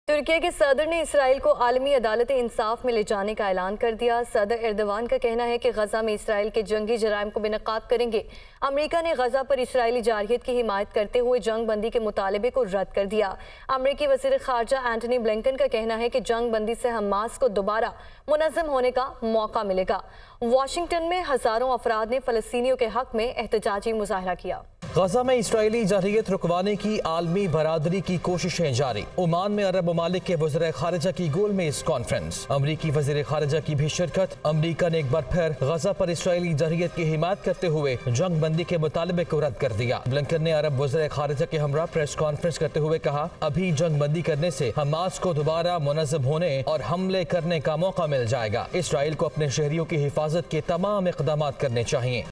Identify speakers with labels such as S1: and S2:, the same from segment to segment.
S1: ترکی کے صدر نے اسرائیل کو عالمی عدالت انصاف میں لے جانے کا اعلان کر دیا۔ صدر ایردوان کا کہنا ہے کہ غزہ میں اسرائیل کے جنگی جرائم کو بے نقاب کریں گے۔ امریکہ نے غزہ پر اسرائیلی جارحیت کی حمایت کرتے ہوئے جنگ بندی کے مطالبے کو رد کر دیا۔ امریکی وزیر خارجہ اینٹونی بلنکن کا کہنا ہے کہ جنگ بندی سے حماس کو دوبارہ منظم ہونے کا موقع ملے گا۔ واشنگٹن میں ہزاروں افراد نے فلسطینیوں کے حق میں احتجاجی مظاہرہ کیا۔
S2: غزہ میں اسرائیلی جارحیت رکوانے کی عالمی برادری کی کوششیں جاری۔ عمان میں عرب ممالک کے وزراء خارجہ کی گول میز کانفرنس، امریکی وزیر خارجہ کی بھی شرکت۔ امریکہ نے ایک بار پھر غزہ پر اسرائیلی جارحیت کی حمایت کرتے ہوئے جنگ بندی کے مطالبے کو رد کر دیا۔ بلنکن نے عرب وزراء خارجہ کے ہمراہ پریس کانفرنس کرتے ہوئے کہا، ابھی جنگ بندی کرنے سے حماس کو دوبارہ منظم ہونے اور حملے کرنے کا موقع مل جائے گا۔ اسرائیل کو اپنے شہریوں کی حفاظت کے تمام اقدامات کرنے چاہیے۔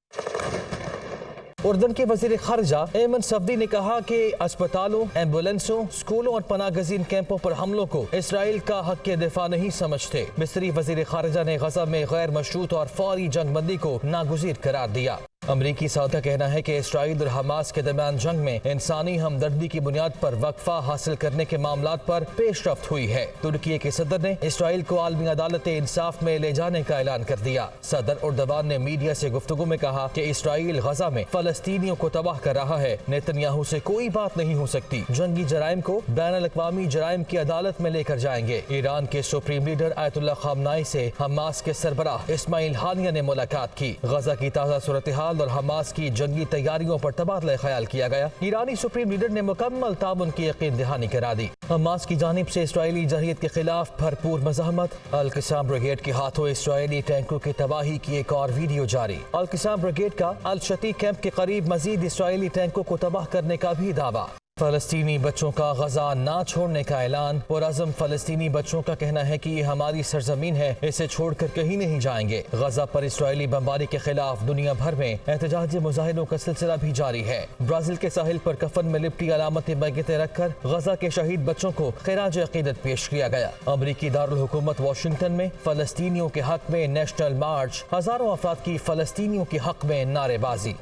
S2: اردن کے وزیر خارجہ ایمن صفدی نے کہا کہ اسپتالوں، ایمبولینسوں، سکولوں اور پناہ گزین کیمپوں پر حملوں کو اسرائیل کا حق دفاع نہیں سمجھتے۔ مصری وزیر خارجہ نے غزہ میں غیر مشروط اور فوری جنگ بندی کو ناگزیر قرار دیا۔ امریکی صدر کا کہنا ہے کہ اسرائیل اور حماس کے درمیان جنگ میں انسانی ہمدردی کی بنیاد پر وقفہ حاصل کرنے کے معاملات پر پیش رفت ہوئی ہے۔ ترکی کے صدر نے اسرائیل کو عالمی عدالت انصاف میں لے جانے کا اعلان کر دیا۔ صدر ایردوان نے میڈیا سے گفتگو میں کہا کہ اسرائیل غزہ میں فلسطینیوں کو تباہ کر رہا ہے، نیتنیاہو سے کوئی بات نہیں ہو سکتی، جنگی جرائم کو بین الاقوامی جرائم کی عدالت میں لے کر جائیں گے۔ ایران کے سپریم لیڈر آیت اللہ خامنائی سے حماس کے سربراہ اسماعیل ہانیہ نے ملاقات کی۔ غزہ کی تازہ صورتحال اور حماس کی جنگی تیاریوں پر تبادلہ خیال کیا گیا۔ ایرانی سپریم لیڈر نے مکمل تعاون کی یقین دہانی کرا دی۔ حماس کی جانب سے اسرائیلی جارحیت کے خلاف بھرپور مزاحمت۔ القسام بریگیڈ کے ہاتھوں اسرائیلی ٹینکوں کی تباہی کی ایک اور ویڈیو جاری۔ القسام بریگیڈ کا الشتی کیمپ کے قریب مزید اسرائیلی ٹینکوں کو تباہ کرنے کا بھی دعویٰ۔ فلسطینی بچوں کا غزہ نہ چھوڑنے کا اعلان۔ پرعزم فلسطینی بچوں کا کہنا ہے کہ یہ ہماری سرزمین ہے، اسے چھوڑ کر کہیں نہیں جائیں گے۔ غزہ پر اسرائیلی بمباری کے خلاف دنیا بھر میں احتجاجی مظاہروں کا سلسلہ بھی جاری ہے۔ برازیل کے ساحل پر کفن میں لپٹی علامت میتیں رکھ کر غزہ کے شہید بچوں کو خراج عقیدت پیش کیا گیا۔ امریکی دارالحکومت واشنگٹن میں فلسطینیوں کے حق میں نیشنل مارچ، ہزاروں افراد کی فلسطینیوں کے حق میں نعرے بازی۔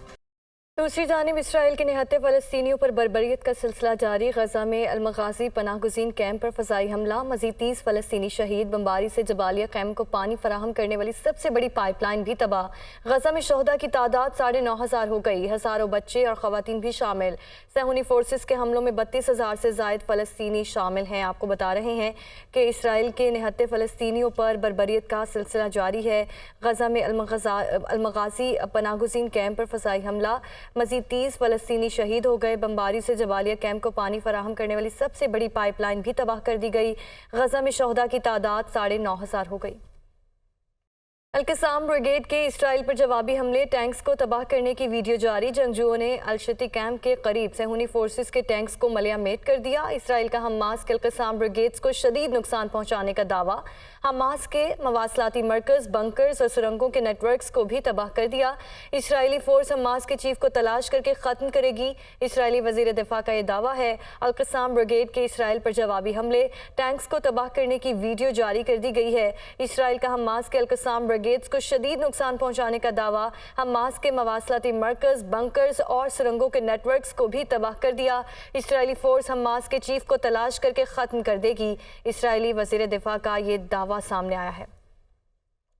S1: دوسری جانب اسرائیل کے نہتے فلسطینیوں پر بربریت کا سلسلہ جاری۔ غزہ میں المغازی پناہ گزین کیمپ پر فضائی حملہ، مزید 30 فلسطینی شہید۔ بمباری سے جبالیہ کیمپ کو پانی فراہم کرنے والی سب سے بڑی پائپ لائن بھی تباہ۔ غزہ میں شہداء کی تعداد 9,500 ہو گئی، ہزاروں بچے اور خواتین بھی شامل۔ صہیونی فورسز کے حملوں میں 32,000 سے زائد فلسطینی شامل ہیں۔ آپ کو بتا رہے ہیں کہ اسرائیل کے نہتے فلسطینیوں پر بربریت کا سلسلہ جاری ہے۔ غزہ میں المغازی پناہ گزین کیمپ پر فضائی حملہ، مزید 30 فلسطینی شہید ہو گئے۔ بمباری سے جبالیہ کیمپ کو پانی فراہم کرنے والی سب سے بڑی پائپ لائن بھی تباہ کر دی گئی۔ غزہ میں شہداء کی تعداد 9,500 ہو گئی۔ القسام بریگیڈ کے اسرائیل پر جوابی حملے، ٹینکس کو تباہ کرنے کی ویڈیو جاری۔ جنگجوؤں نے الشتی کیمپ کے قریب صہیونی فورسز کے ٹینکس کو ملیہ میٹ کر دیا۔ اسرائیل کا حماس کے القسام بریگیڈز کو شدید نقصان پہنچانے کا دعویٰ۔ حماس کے مواصلاتی مرکز، بنکرز اور سرنگوں کے نیٹ ورکس کو بھی تباہ کر دیا۔ اسرائیلی فورس حماس کے چیف کو تلاش کر کے ختم کرے گی۔ اسرائیلی وزیر دفاع کا یہ دعویٰ ہے۔ القسام بریگیڈ کے اسرائیل پر جوابی حملے، ٹینکس کو تباہ کرنے کی ویڈیو جاری کر دی گئی ہے۔ اسرائیل کا حماس کے القسام بریگیڈز کو شدید نقصان پہنچانے کا دعویٰ۔ حماس کے مواصلاتی مرکز، بنکرز اور سرنگوں کے نیٹ ورکس کو بھی تباہ کر دیا۔ اسرائیلی فورس حماس کے چیف کو تلاش کر کے ختم کر دے گی۔ اسرائیلی وزیر دفاع کا یہ دعویٰ سامنے آیا ہے۔